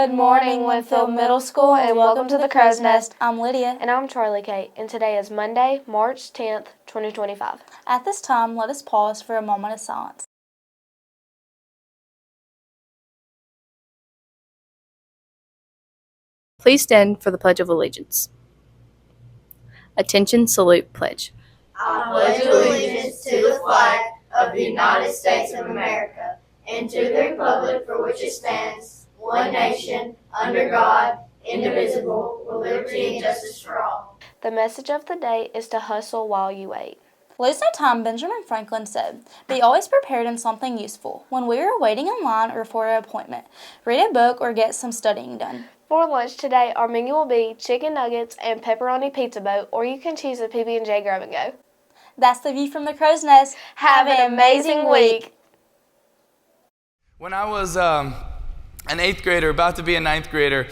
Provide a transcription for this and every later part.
Good morning, Winfield Middle School, and welcome to the Crow's Nest. I'm Lydia. And I'm Charlie Kate, and today is Monday, March 10th, 2025. At this time, let us pause for a moment of silence. Please stand for the Pledge of Allegiance. Attention, salute, pledge. I pledge allegiance to the flag of the United States of America and to the republic for which it stands, one nation, under God, indivisible, with liberty and justice for all. The message of the day is to hustle while you wait. Lose no time, Benjamin Franklin said. Be always prepared in something useful. When we are waiting in line or for an appointment, read a book or get some studying done. For lunch today, our menu will be chicken nuggets and pepperoni pizza boat, or you can choose a PB&J Grab and Go. That's the view from the Crow's Nest. Have an amazing week. When I was an 8th grader, about to be a 9th grader,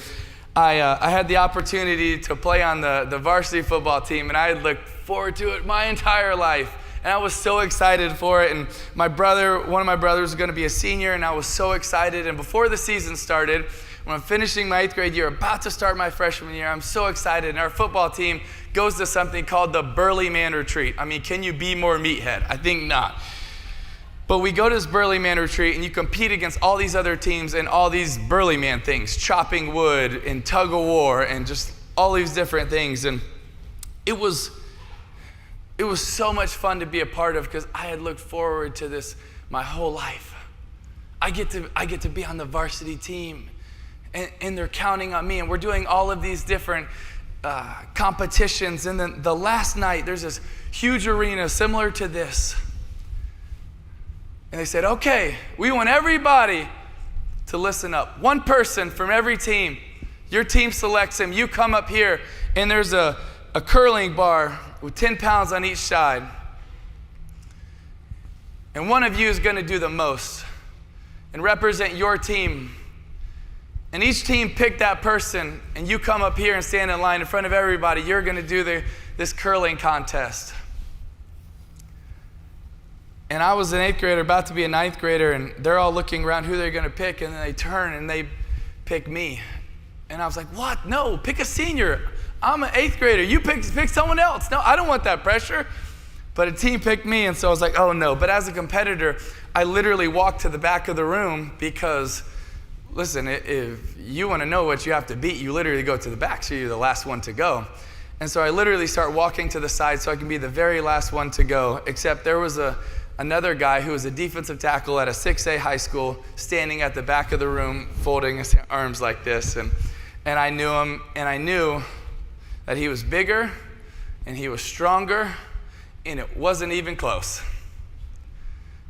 I had the opportunity to play on the varsity football team, and I had looked forward to it my entire life. And I was so excited for it. And one of my brothers was going to be a senior, and I was so excited. And before the season started, when I'm finishing my 8th grade year, about to start my freshman year, I'm so excited. And our football team goes to something called the Burly Man Retreat. I mean, can you be more meathead? I think not. But we go to this Burly Man Retreat, and you compete against all these other teams and all these Burly Man things, chopping wood and tug of war and just all these different things. And it was so much fun to be a part of because I had looked forward to this my whole life. I get to be on the varsity team, and they're counting on me, and we're doing all of these different competitions. And then the last night, there's this huge arena similar to this. And they said, okay, we want everybody to listen up. One person from every team. Your team selects him. You come up here, and there's a curling bar with 10 pounds on each side. And one of you is going to do the most and represent your team. And each team picked that person, and you come up here and stand in line in front of everybody. You're going to do this curling contest. And I was an 8th grader, about to be a 9th grader, and they're all looking around who they're going to pick, and then they turn and they pick me. And I was like, what? No, pick a senior. I'm an 8th grader. You pick someone else. No, I don't want that pressure. But a team picked me, and so I was like, oh no. But as a competitor, I literally walked to the back of the room because, listen, if you want to know what you have to beat, you literally go to the back, so you're the last one to go. And so I literally start walking to the side so I can be the very last one to go, except there was another guy who was a defensive tackle at a 6A high school standing at the back of the room folding his arms like this. And I knew him, and I knew that he was bigger and he was stronger, and it wasn't even close.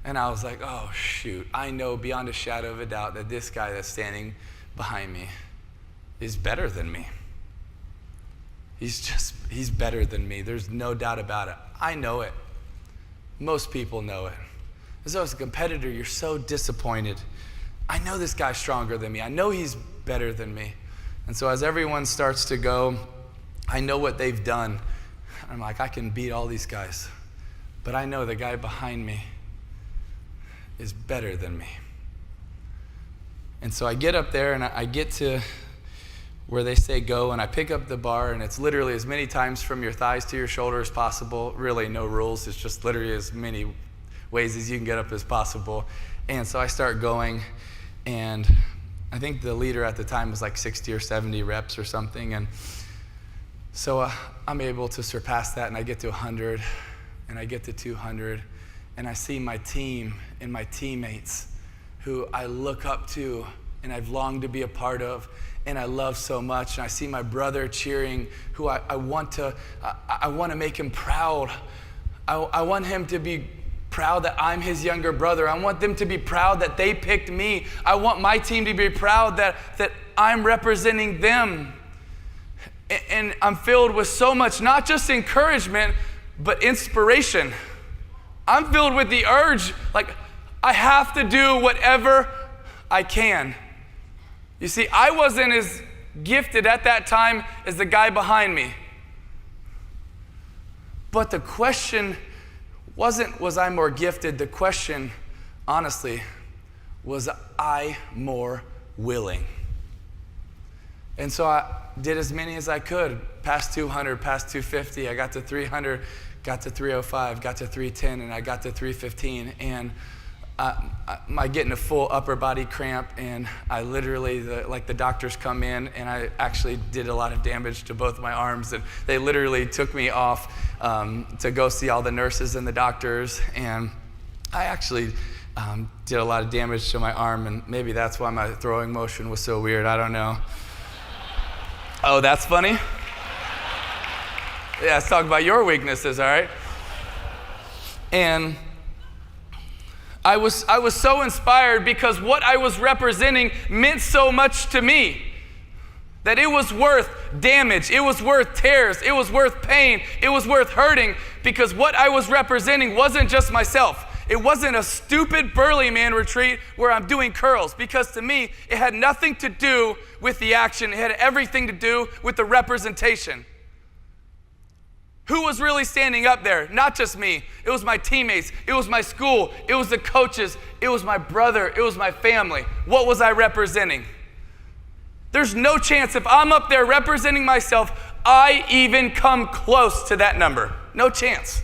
And I was like, oh shoot, I know beyond a shadow of a doubt that this guy that's standing behind me is better than me. He's better than me. There's no doubt about it. I know it. Most people know it. And so as a competitor, you're so disappointed. I know this guy's stronger than me. I know he's better than me. And so as everyone starts to go, I know what they've done. I'm like, I can beat all these guys. But I know the guy behind me is better than me. And so I get up there, and I get to where they say go, and I pick up the bar, and it's literally as many times from your thighs to your shoulder as possible. Really no rules. It's just literally as many ways as you can get up as possible. And so I start going, and I think the leader at the time was like 60 or 70 reps or something. And so I'm able to surpass that, and I get to 100, and I get to 200, and I see my team and my teammates who I look up to and I've longed to be a part of, and I love so much. And I see my brother cheering, who I want to make him proud. I want him to be proud that I'm his younger brother. I want them to be proud that they picked me. I want my team to be proud that I'm representing them. And I'm filled with so much, not just encouragement, but inspiration. I'm filled with the urge, like, I have to do whatever I can. You see, I wasn't as gifted at that time as the guy behind me. But the question wasn't, was I more gifted? The question, honestly, was I more willing? And so I did as many as I could, past 200, past 250. I got to 300, got to 305, got to 310, and I got to 315. And I getting a full upper body cramp, and I literally, the doctors come in, and I actually did a lot of damage to both my arms, and they literally took me off to go see all the nurses and the doctors, and I actually did a lot of damage to my arm, and maybe that's why my throwing motion was so weird, I don't know. Oh, that's funny? Yeah, let's talk about your weaknesses, all right? And I was so inspired because what I was representing meant so much to me that it was worth damage, it was worth tears, it was worth pain, it was worth hurting, because what I was representing wasn't just myself. It wasn't a stupid burly man retreat where I'm doing curls, because to me, it had nothing to do with the action. It had everything to do with the representation. Who was really standing up there? Not just me. It was my teammates. It was my school. It was the coaches. It was my brother. It was my family. What was I representing? There's no chance if I'm up there representing myself, I even come close to that number. No chance.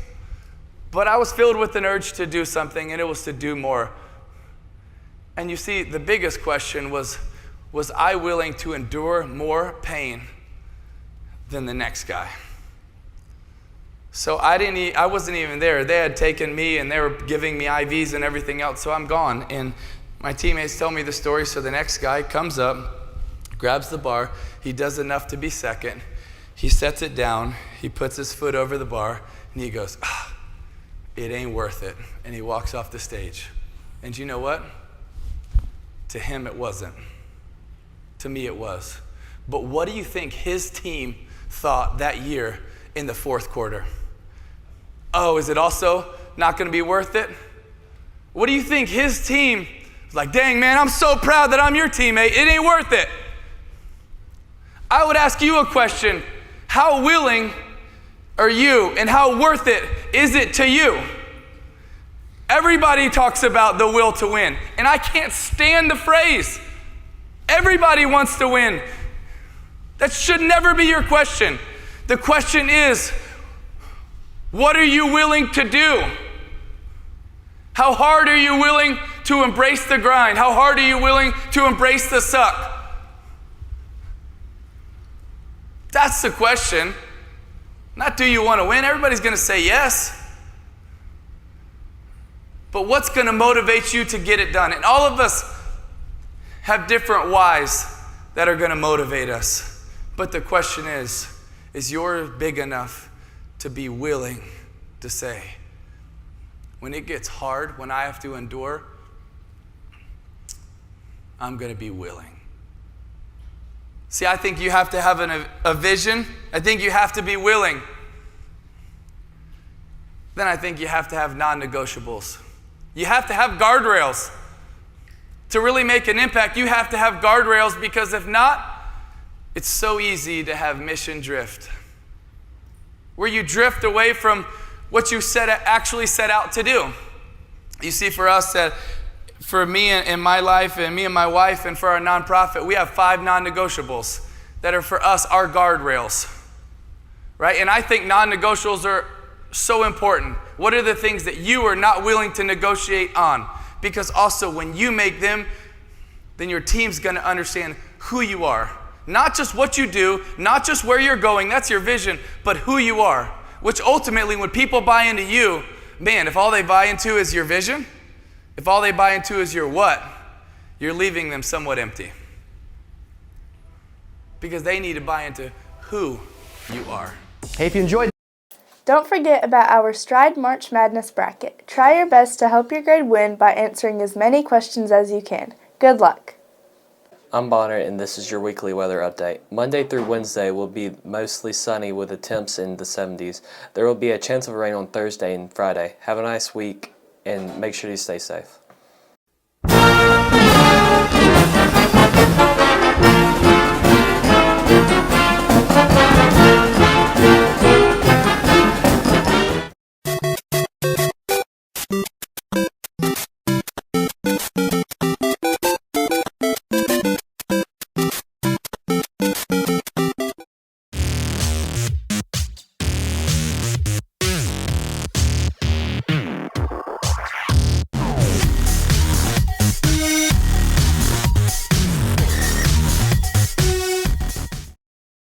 But I was filled with an urge to do something, and it was to do more. And you see, the biggest question was I willing to endure more pain than the next guy? So I wasn't even there. They had taken me and they were giving me IVs and everything else, so I'm gone. And my teammates tell me the story, so the next guy comes up, grabs the bar, he does enough to be second, he sets it down, he puts his foot over the bar, and he goes, it ain't worth it. And he walks off the stage. And you know what? To him it wasn't. To me it was. But what do you think his team thought that year in the fourth quarter? Oh, is it also not going to be worth it? What do you think his team was like? Dang, man, I'm so proud that I'm your teammate. It ain't worth it. I would ask you a question. How willing are you, and how worth it is it to you? Everybody talks about the will to win, and I can't stand the phrase. Everybody wants to win. That should never be your question. The question is, what are you willing to do? How hard are you willing to embrace the grind? How hard are you willing to embrace the suck? That's the question. Not do you want to win? Everybody's going to say yes. But what's going to motivate you to get it done? And all of us have different whys that are going to motivate us. But the question is yours big enough to be willing to say, when it gets hard, when I have to endure, I'm going to be willing. See, I think you have to have a vision. I think you have to be willing. Then I think you have to have non-negotiables. You have to have guardrails. To really make an impact, you have to have guardrails, because if not, it's so easy to have mission drift, where you drift away from what you actually set out to do. You see, for us, for me and my life, and me and my wife, and for our nonprofit, we have 5 non-negotiables that are for us our guardrails, right? And I think non-negotiables are so important. What are the things that you are not willing to negotiate on? Because also when you make them, then your team's going to understand who you are. Not just what you do, not just where you're going, that's your vision, but who you are. Which ultimately, when people buy into you, man, if all they buy into is your vision, if all they buy into is your what, you're leaving them somewhat empty. Because they need to buy into who you are. Hey, if you enjoyed. Don't forget about our Stride March Madness bracket. Try your best to help your grade win by answering as many questions as you can. Good luck. I'm Bonner, and this is your weekly weather update. Monday through Wednesday will be mostly sunny with the temps in the 70s. There will be a chance of rain on Thursday and Friday. Have a nice week, and make sure you stay safe. Bye.